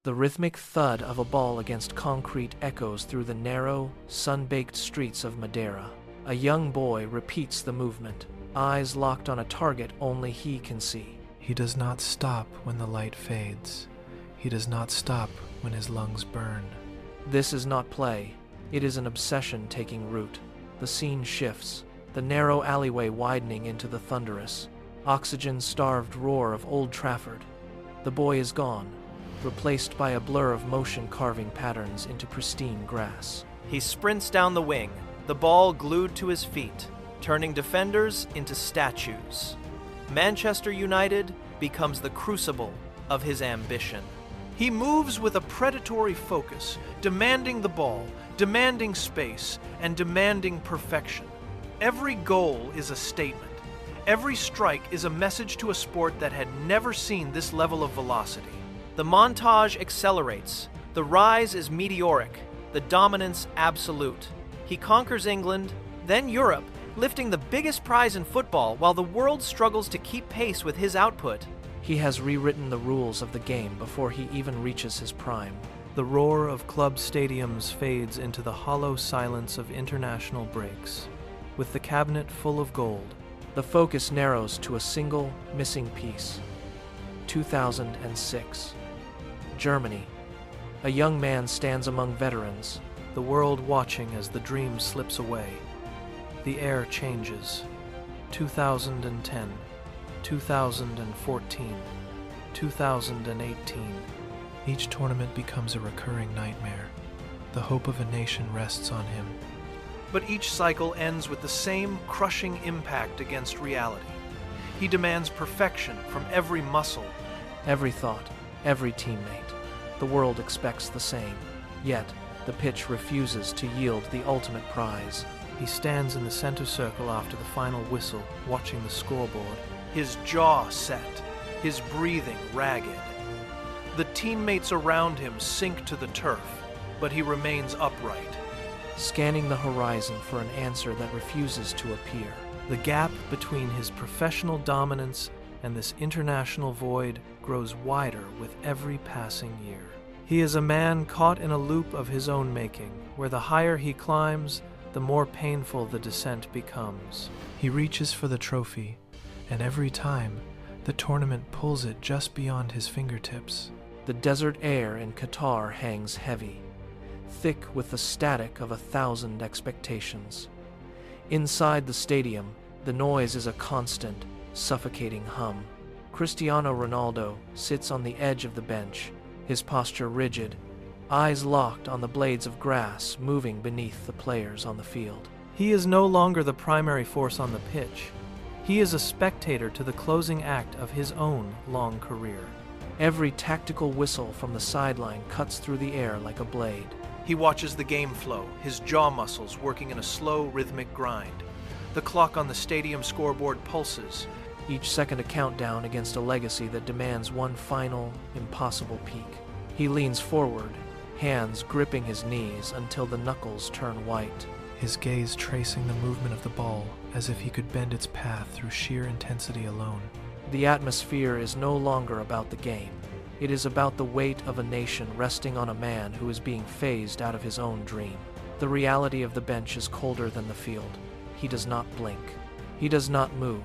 The rhythmic thud of a ball against concrete echoes through the narrow, sun-baked streets of Madeira. A young boy repeats the movement, eyes locked on a target only he can see. He does not stop when the light fades. He does not stop when his lungs burn. This is not play. It is an obsession taking root. The scene shifts, the narrow alleyway widening into the thunderous, oxygen-starved roar of Old Trafford. The boy is gone, replaced by a blur of motion carving patterns into pristine grass. He sprints down the wing, the ball glued to his feet, turning defenders into statues. Manchester United becomes the crucible of his ambition. He moves with a predatory focus, demanding the ball, demanding space, and demanding perfection. Every goal is a statement. Every strike is a message to a sport that had never seen this level of velocity. The montage accelerates. The rise is meteoric, the dominance absolute. He conquers England, then Europe, lifting the biggest prize in football while the world struggles to keep pace with his output. He has rewritten the rules of the game before he even reaches his prime. The roar of club stadiums fades into the hollow silence of international breaks. With the cabinet full of gold, the focus narrows to a single missing piece. 2006. Germany. A young man stands among veterans, the world watching as the dream slips away. The air changes. 2010, 2014, 2018. Each tournament becomes a recurring nightmare. The hope of a nation rests on him. But each cycle ends with the same crushing impact against reality. He demands perfection from every muscle, every thought, every teammate. The world expects the same, yet the pitch refuses to yield the ultimate prize. He stands in the center circle after the final whistle, watching the scoreboard. His jaw set, his breathing ragged. The teammates around him sink to the turf, but he remains upright, scanning the horizon for an answer that refuses to appear. The gap between his professional dominance and this international void grows wider with every passing year. He is a man caught in a loop of his own making, where the higher he climbs, the more painful the descent becomes. He reaches for the trophy, and every time, the tournament pulls it just beyond his fingertips. The desert air in Qatar hangs heavy, thick with the static of 1,000 expectations. Inside the stadium, the noise is a constant, suffocating hum. Cristiano Ronaldo sits on the edge of the bench, his posture rigid, eyes locked on the blades of grass moving beneath the players on the field. He is no longer the primary force on the pitch. He is a spectator to the closing act of his own long career. Every tactical whistle from the sideline cuts through the air like a blade. He watches the game flow, his jaw muscles working in a slow, rhythmic grind. The clock on the stadium scoreboard pulses, each second a countdown against a legacy that demands one final, impossible peak. He leans forward, hands gripping his knees until the knuckles turn white. His gaze tracing the movement of the ball as if he could bend its path through sheer intensity alone. The atmosphere is no longer about the game. It is about the weight of a nation resting on a man who is being phased out of his own dream. The reality of the bench is colder than the field. He does not blink. He does not move.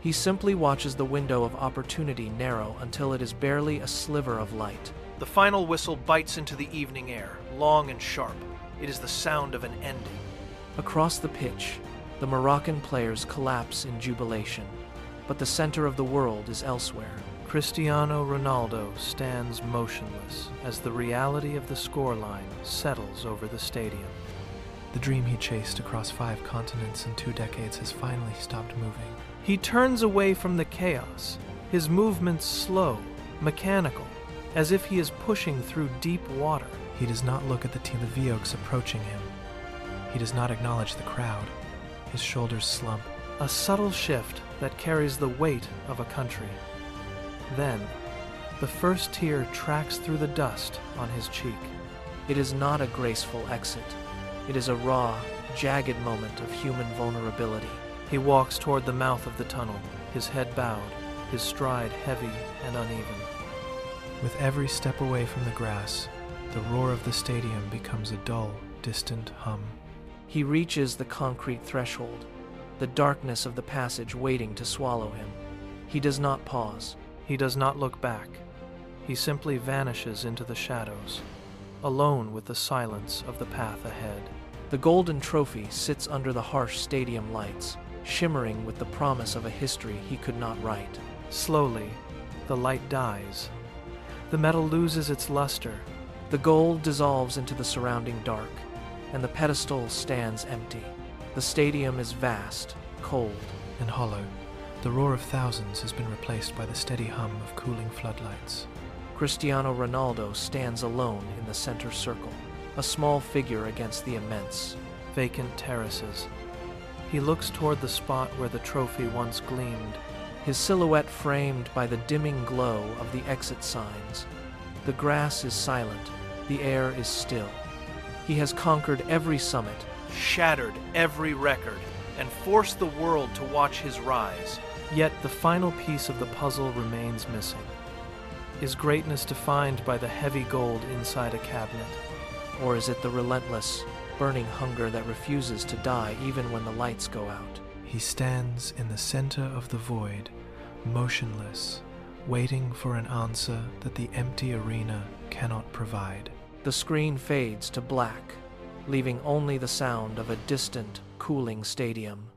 He simply watches the window of opportunity narrow until it is barely a sliver of light. The final whistle bites into the evening air, long and sharp. It is the sound of an ending. Across the pitch, the Moroccan players collapse in jubilation, but the center of the world is elsewhere. Cristiano Ronaldo stands motionless as the reality of the scoreline settles over the stadium. The dream he chased across 5 continents in 2 decades has finally stopped moving. He turns away from the chaos, his movements slow, mechanical, as if he is pushing through deep water. He does not look at the team of Vioques approaching him. He does not acknowledge the crowd. His shoulders slump, a subtle shift that carries the weight of a country. Then, the first tear tracks through the dust on his cheek. It is not a graceful exit. It is a raw, jagged moment of human vulnerability. He walks toward the mouth of the tunnel, his head bowed, his stride heavy and uneven. With every step away from the grass, the roar of the stadium becomes a dull, distant hum. He reaches the concrete threshold, the darkness of the passage waiting to swallow him. He does not pause. He does not look back. He simply vanishes into the shadows, alone with the silence of the path ahead. The golden trophy sits under the harsh stadium lights, shimmering with the promise of a history he could not write. Slowly, the light dies. The metal loses its luster. The gold dissolves into the surrounding dark, and the pedestal stands empty. The stadium is vast, cold, and hollow. The roar of thousands has been replaced by the steady hum of cooling floodlights. Cristiano Ronaldo stands alone in the center circle, a small figure against the immense, vacant terraces. He looks toward the spot where the trophy once gleamed, his silhouette framed by the dimming glow of the exit signs. The grass is silent, the air is still. He has conquered every summit, shattered every record, and forced the world to watch his rise. Yet the final piece of the puzzle remains missing. Is greatness defined by the heavy gold inside a cabinet? Or is it the relentless, burning hunger that refuses to die even when the lights go out? He stands in the center of the void, motionless, waiting for an answer that the empty arena cannot provide. The screen fades to black, leaving only the sound of a distant, cooling stadium.